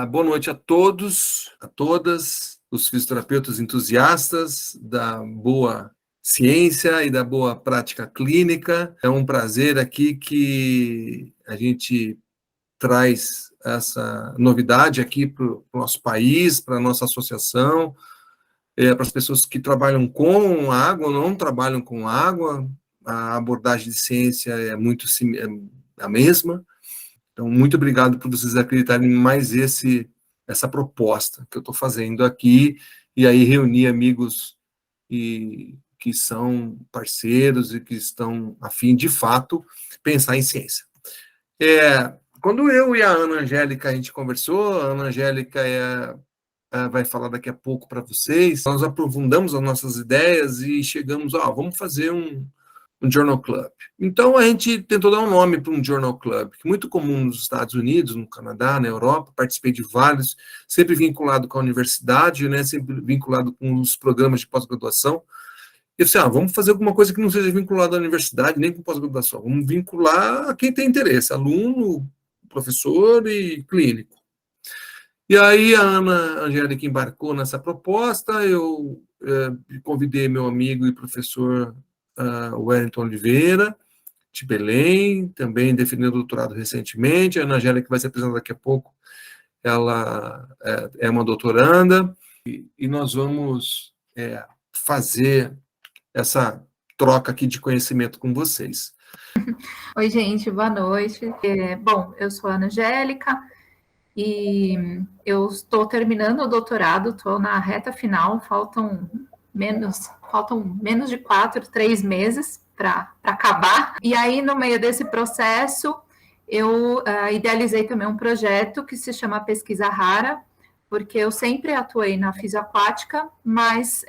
Boa noite a todos, a todas, os fisioterapeutas entusiastas da boa ciência e da boa prática clínica. É um prazer aqui que a gente traz essa novidade aqui para o nosso país, para a nossa associação, para as pessoas que trabalham com água ou não trabalham com água. A abordagem de ciência é a mesma. Então, muito obrigado por vocês acreditarem em mais essa proposta que eu estou fazendo aqui, e aí reunir amigos que são parceiros e que estão a fim, de fato, pensar em ciência. Quando eu e a Ana Angélica, a gente conversou, a Ana Angélica vai falar daqui a pouco para vocês, nós aprofundamos as nossas ideias e chegamos, vamos fazer um Journal Club. Então, a gente tentou dar um nome para um Journal Club, que é muito comum nos Estados Unidos, no Canadá, na Europa, participei de vários, sempre vinculado com a universidade, né, sempre vinculado com os programas de pós-graduação. E eu disse, vamos fazer alguma coisa que não seja vinculada à universidade, nem com pós-graduação, vamos vincular a quem tem interesse, aluno, professor e clínico. E aí a Ana Angélica embarcou nessa proposta, eu convidei meu amigo e professor Wellington Oliveira, de Belém, também defendeu doutorado recentemente. A Ana Angélica vai se apresentar daqui a pouco, ela é uma doutoranda, e nós vamos fazer essa troca aqui de conhecimento com vocês. Oi, gente, boa noite. Bom, eu sou a Ana Angélica e eu estou terminando o doutorado, estou na reta final, faltam menos de 3 meses para acabar. E aí, no meio desse processo, eu idealizei também um projeto que se chama Pesquisa Rara, porque eu sempre atuei na fisioaquática, mas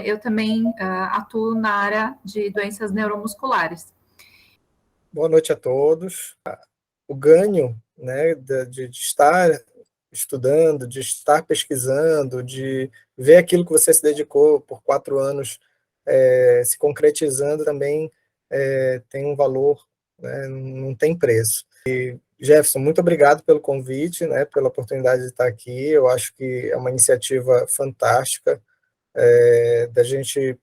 eu também atuo na área de doenças neuromusculares. Boa noite a todos. O ganho, né, de estar estudando, de estar pesquisando, de ver aquilo que você se dedicou por 4 anos se concretizando também tem um valor, né, não tem preço. E, Jefferson, muito obrigado pelo convite, né, pela oportunidade de estar aqui. Eu acho que é uma iniciativa fantástica da gente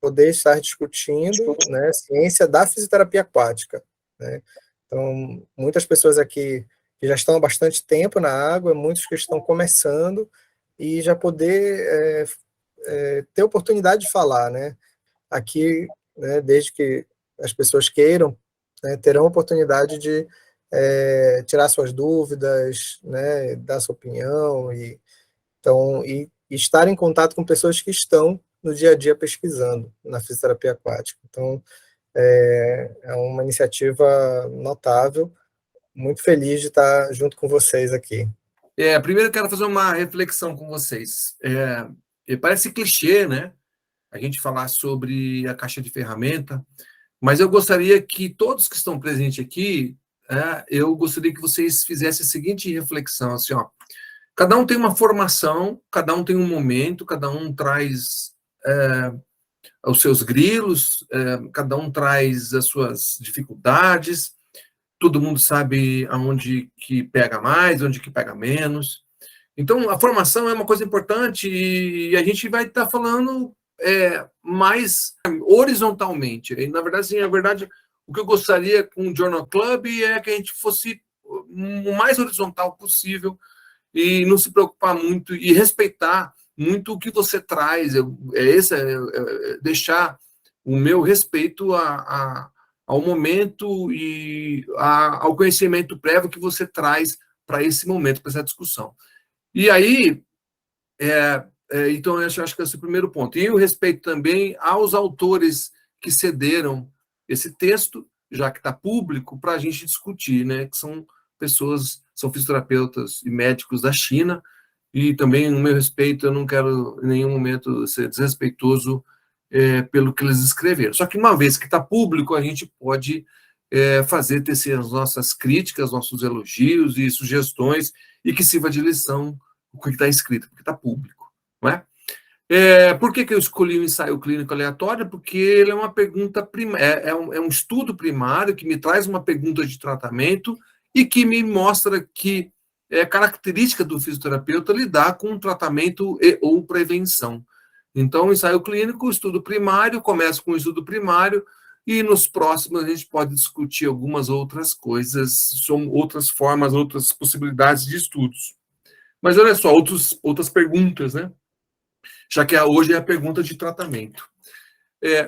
poder estar discutindo, né, ciência da fisioterapia aquática, né? Então, muitas pessoas aqui que já estão há bastante tempo na água, muitos que estão começando, e já poder ter oportunidade de falar, né? Aqui, né, desde que as pessoas queiram, né, terão oportunidade de tirar suas dúvidas, né, dar sua opinião, e estar em contato com pessoas que estão no dia a dia pesquisando na fisioterapia aquática. Então, é uma iniciativa notável, muito feliz de estar junto com vocês aqui. Primeiro eu quero fazer uma reflexão com vocês. Parece clichê, né? A gente falar sobre a caixa de ferramenta, mas eu gostaria que todos que estão presentes aqui, eu gostaria que vocês fizessem a seguinte reflexão, assim, cada um tem uma formação, cada um tem um momento, cada um traz os seus grilos, cada um traz as suas dificuldades, todo mundo sabe aonde que pega mais, onde que pega menos. Então, a formação é uma coisa importante e a gente vai estar falando mais horizontalmente. E, na verdade, o que eu gostaria com o Journal Club é que a gente fosse o mais horizontal possível e não se preocupar muito e respeitar muito o que você traz. Deixar o meu respeito ao momento e ao conhecimento prévio que você traz para esse momento, para essa discussão. E aí, então, eu acho que esse é o primeiro ponto. E o respeito também aos autores que cederam esse texto, já que está público, para a gente discutir, né? Que são pessoas, são fisioterapeutas e médicos da China, e também, no meu respeito, eu não quero em nenhum momento ser desrespeitoso pelo que eles escreveram. Só que, uma vez que está público, a gente pode tecer as nossas críticas, nossos elogios e sugestões, e que sirva de lição o que está escrito, porque está público, não é? Por que eu escolhi o ensaio clínico aleatório? Porque ele é uma pergunta primária, é um estudo primário que me traz uma pergunta de tratamento e que me mostra que é característica do fisioterapeuta lidar com tratamento e ou prevenção. Então, o ensaio clínico, o estudo primário, começa com o estudo primário, e nos próximos a gente pode discutir algumas outras coisas, são outras formas, outras possibilidades de estudos. Mas olha só, outras perguntas, né? Já que hoje é a pergunta de tratamento.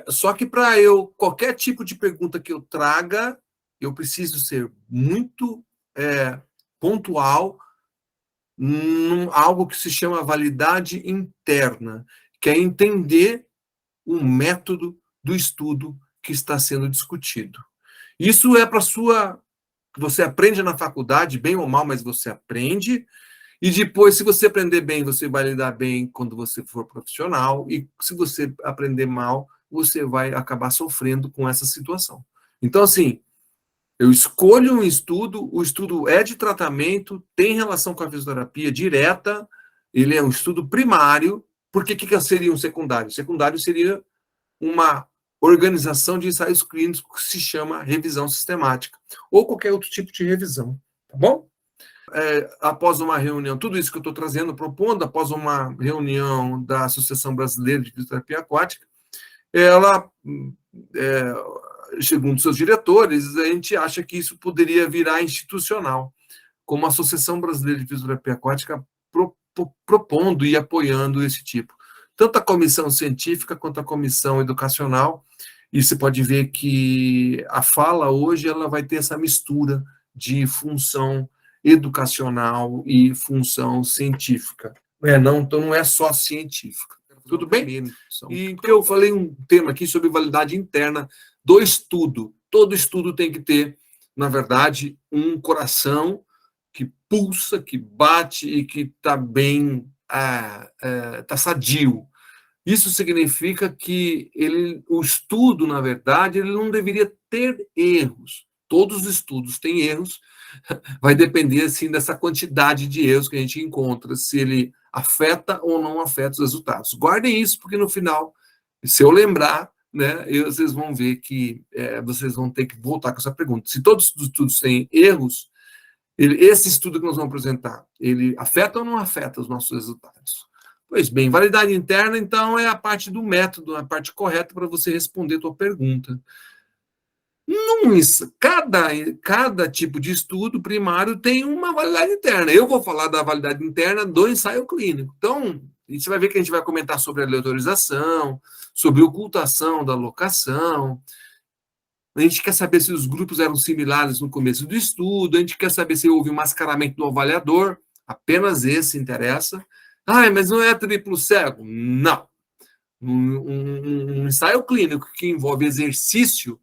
Só que para qualquer tipo de pergunta que eu traga, eu preciso ser muito pontual, algo que se chama validade interna, que é entender o método do estudo que está sendo discutido. Isso é para você aprende na faculdade, bem ou mal, mas você aprende, e depois, se você aprender bem, você vai lidar bem quando você for profissional, e se você aprender mal, você vai acabar sofrendo com essa situação. Então, assim, eu escolho um estudo, o estudo é de tratamento, tem relação com a fisioterapia direta, ele é um estudo primário. Por que seria um secundário? Secundário seria uma organização de ensaios clínicos que se chama revisão sistemática, ou qualquer outro tipo de revisão, tá bom? Após uma reunião, tudo isso que eu estou trazendo, propondo, após uma reunião da Associação Brasileira de Fisioterapia Aquática, ela, segundo seus diretores, a gente acha que isso poderia virar institucional, como a Associação Brasileira de Fisioterapia Aquática propondo e apoiando esse tipo. Tanto a comissão científica quanto a comissão educacional, e você pode ver que a fala hoje ela vai ter essa mistura de função educacional e função científica. Então não é só científica. Tudo bem? E eu falei um tema aqui sobre validade interna do estudo. Todo estudo tem que ter, na verdade, um coração que pulsa, que bate e que está bem, está sadio. Isso significa que o estudo, na verdade, ele não deveria ter erros. Todos os estudos têm erros, vai depender, assim, dessa quantidade de erros que a gente encontra, se ele afeta ou não afeta os resultados. Guardem isso, porque no final, se eu lembrar, né, vocês vão ver que vocês vão ter que voltar com essa pergunta. Se todos os estudos têm erros, esse estudo que nós vamos apresentar, ele afeta ou não afeta os nossos resultados? Pois bem, validade interna, então, é a parte do método, a parte correta para você responder a tua pergunta. Cada tipo de estudo primário tem uma validade interna. Eu vou falar da validade interna do ensaio clínico. Então, você vai ver que a gente vai comentar sobre a aleatorização, sobre ocultação da locação. A gente quer saber se os grupos eram similares no começo do estudo, a gente quer saber se houve um mascaramento do avaliador, apenas esse interessa. Mas não é triplo cego? Não. Um ensaio clínico que envolve exercício,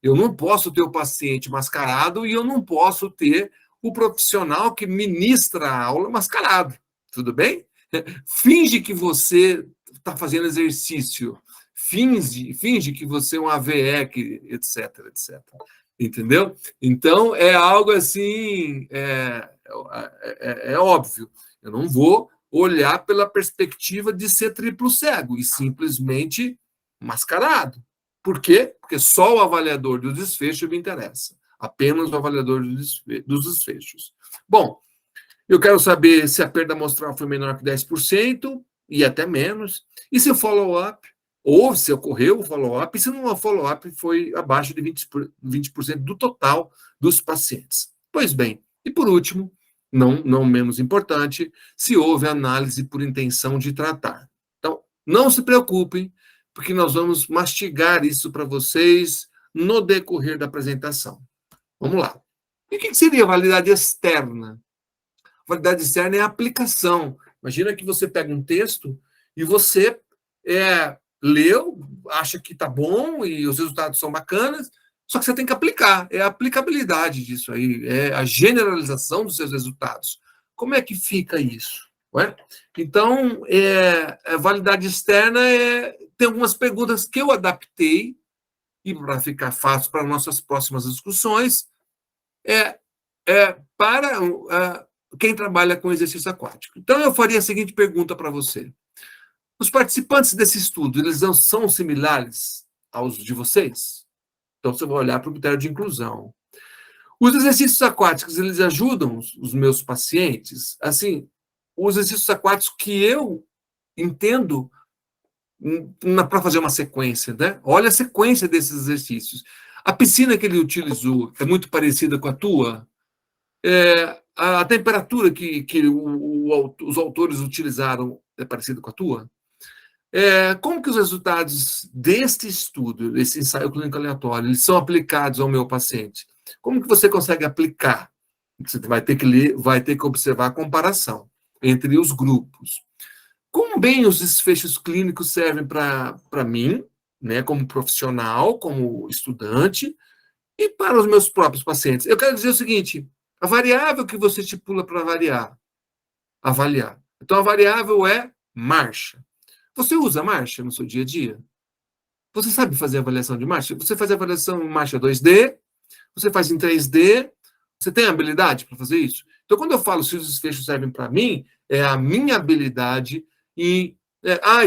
eu não posso ter o paciente mascarado e eu não posso ter o profissional que ministra a aula mascarado. Tudo bem? Finge que você está fazendo exercício. Finge que você é um AVE, etc, etc. Entendeu? Então, é algo assim, é óbvio. Eu não vou olhar pela perspectiva de ser triplo cego e simplesmente mascarado. Por quê? Porque só o avaliador do desfecho me interessa. Apenas o avaliador dos desfechos. Bom, eu quero saber se a perda amostral foi menor que 10% e até menos, e se o follow-up, ou se ocorreu o follow-up, e se não o follow-up foi abaixo de 20% do total dos pacientes. Pois bem, e por último, não menos importante, se houve análise por intenção de tratar. Então, não se preocupem, porque nós vamos mastigar isso para vocês no decorrer da apresentação. Vamos lá. E o que seria validade externa? Validade externa é a aplicação. Imagina que você pega um texto e você leu, acha que está bom e os resultados são bacanas, só que você tem que aplicar. É a aplicabilidade disso aí, é a generalização dos seus resultados. Como é que fica isso? Então, a validade externa tem algumas perguntas que eu adaptei, e para ficar fácil para nossas próximas discussões, para quem trabalha com exercício aquático. Então, eu faria a seguinte pergunta para você. Os participantes desse estudo, eles são similares aos de vocês? Então, você vai olhar para o critério de inclusão. Os exercícios aquáticos, eles ajudam os meus pacientes, assim, os exercícios aquáticos que eu entendo para fazer uma sequência, né? Olha a sequência desses exercícios. A piscina que ele utilizou é muito parecida com a tua? A temperatura que os autores utilizaram é parecida com a tua? Como que os resultados deste estudo, desse ensaio clínico aleatório, eles são aplicados ao meu paciente? Como que você consegue aplicar? Você vai ter que ler, vai ter que observar a comparação entre os grupos. Como bem os desfechos clínicos servem para mim, né, como profissional, como estudante, e para os meus próprios pacientes? Eu quero dizer o seguinte: a variável que você estipula para avaliar. Então, a variável é marcha. Você usa marcha no seu dia a dia? Você sabe fazer avaliação de marcha? Você faz avaliação em marcha 2D? Você faz em 3D? Você tem habilidade para fazer isso? Então, quando eu falo se os desfechos servem para mim, é a minha habilidade em...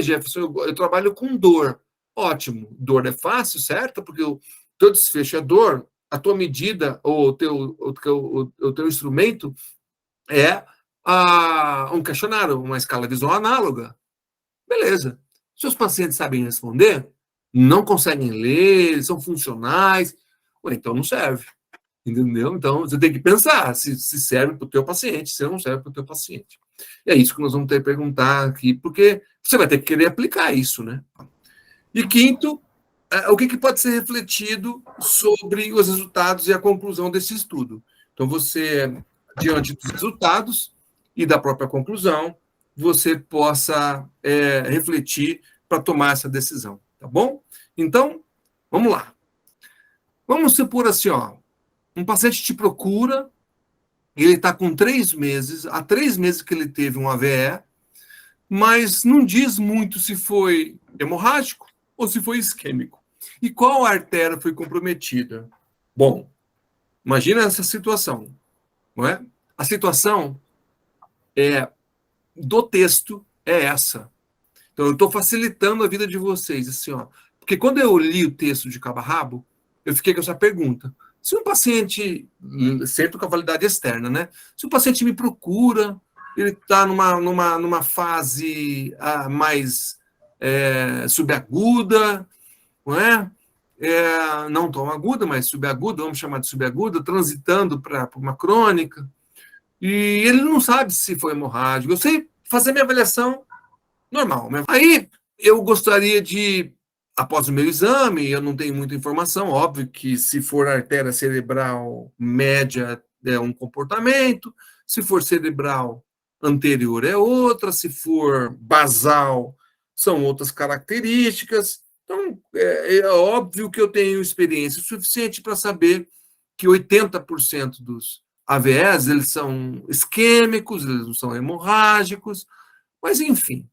Jefferson, eu trabalho com dor. Ótimo. Dor é fácil, certo? Porque o teu desfecho é dor. A tua medida, ou o teu instrumento é um questionário, uma escala visual análoga. Beleza. Seus pacientes sabem responder? Não conseguem ler? São funcionais? Então não serve. Entendeu? Então você tem que pensar se serve para o teu paciente, se não serve para o teu paciente. E é isso que nós vamos ter que perguntar aqui, porque você vai ter que querer aplicar isso, né? E quinto, o que pode ser refletido sobre os resultados e a conclusão desse estudo. Então, você, diante dos resultados e da própria conclusão, você possa refletir para tomar essa decisão, tá bom? Então, vamos lá. Vamos supor assim, ó, um paciente te procura, ele está com 3 meses, há 3 meses que ele teve um AVE, mas não diz muito se foi hemorrágico ou se foi isquêmico. E qual artéria foi comprometida? Bom, imagina essa situação, não é? A situação do texto é essa. Então, eu estou facilitando a vida de vocês, assim, ó. Porque quando eu li o texto de cabo a rabo, eu fiquei com essa pergunta. Se um paciente, sempre com a validade externa, né? Se um paciente me procura, ele está numa fase mais subaguda, não é? Não tão aguda, mas subaguda, vamos chamar de subaguda, transitando para uma crônica, e ele não sabe se foi hemorrágico. Eu sei fazer minha avaliação normal. Aí eu gostaria de, após o meu exame, eu não tenho muita informação, óbvio que se for artéria cerebral média é um comportamento, se for cerebral anterior é outra, se for basal são outras características. Então, é óbvio que eu tenho experiência suficiente para saber que 80% dos AVEs, eles são isquêmicos, eles não são hemorrágicos, mas enfim.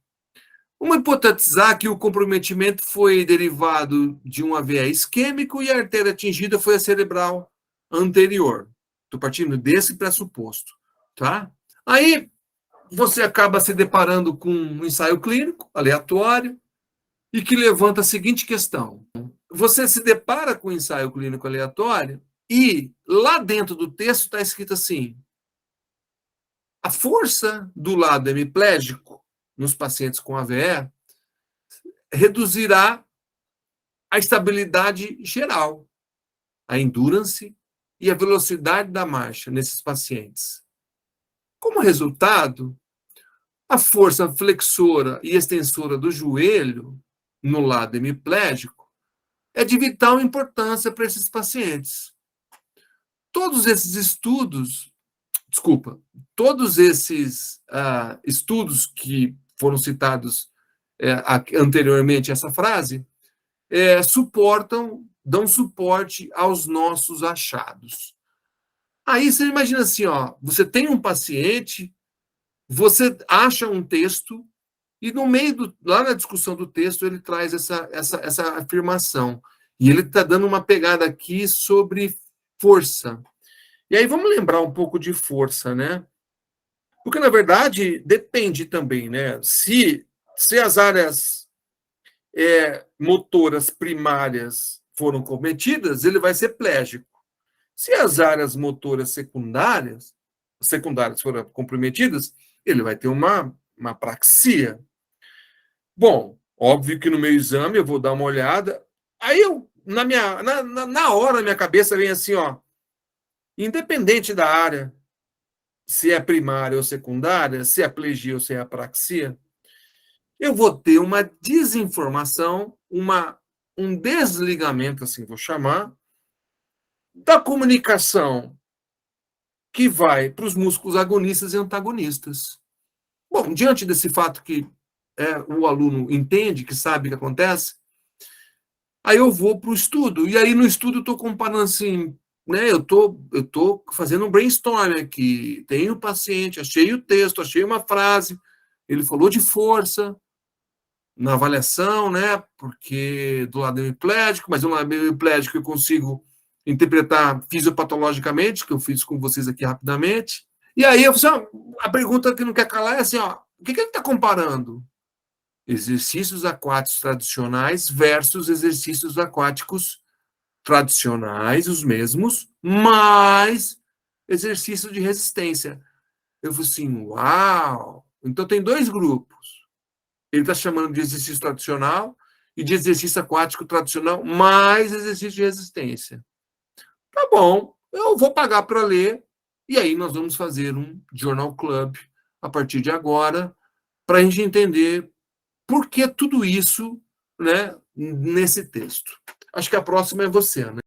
Vamos hipotetizar que o comprometimento foi derivado de um AVE isquêmico e a artéria atingida foi a cerebral anterior. Estou partindo desse pressuposto, tá? Aí você acaba se deparando com um ensaio clínico aleatório e que levanta a seguinte questão. Você se depara com um ensaio clínico aleatório e lá dentro do texto está escrito assim: a força do lado hemiplégico nos pacientes com AVE reduzirá a estabilidade geral, a endurance e a velocidade da marcha nesses pacientes. Como resultado, a força flexora e extensora do joelho no lado hemiplégico é de vital importância para esses pacientes. Todos esses estudos que foram citados anteriormente a essa frase, dão suporte aos nossos achados. Aí você imagina assim, ó, você tem um paciente, você acha um texto, e no meio, lá na discussão do texto, ele traz essa afirmação. E ele está dando uma pegada aqui sobre força. E aí vamos lembrar um pouco de força, né? Porque, na verdade, depende também, né? Se as áreas motoras primárias foram cometidas, ele vai ser plégico. Se as áreas motoras secundárias forem comprometidas, ele vai ter uma apraxia. Bom, óbvio que no meu exame eu vou dar uma olhada, aí eu, na hora, na minha cabeça vem assim, ó, independente da área, se é primária ou secundária, se é plegia ou se é apraxia, eu vou ter uma desinformação, um desligamento, assim vou chamar, da comunicação que vai para os músculos agonistas e antagonistas. Bom, diante desse fato que o aluno entende, que sabe o que acontece, aí eu vou para o estudo. E aí no estudo eu estou comparando assim, né? Eu tô fazendo um brainstorm aqui. Tenho o paciente, achei o texto, achei uma frase. Ele falou de força na avaliação, né? Porque do lado hemiplégico, mas do lado hemiplégico eu consigo interpretar fisiopatologicamente, que eu fiz com vocês aqui rapidamente. E aí a pergunta que não quer calar é assim, ó, o que ele está comparando? Exercícios aquáticos tradicionais versus exercícios aquáticos tradicionais, os mesmos, mais exercício de resistência. Eu falei assim, uau! Então tem dois grupos. Ele está chamando de exercício tradicional e de exercício aquático tradicional mais exercício de resistência. Tá bom, eu vou pagar para ler e aí nós vamos fazer um Journal Club a partir de agora para a gente entender por que tudo isso, né, nesse texto. Acho que a próxima é você, né?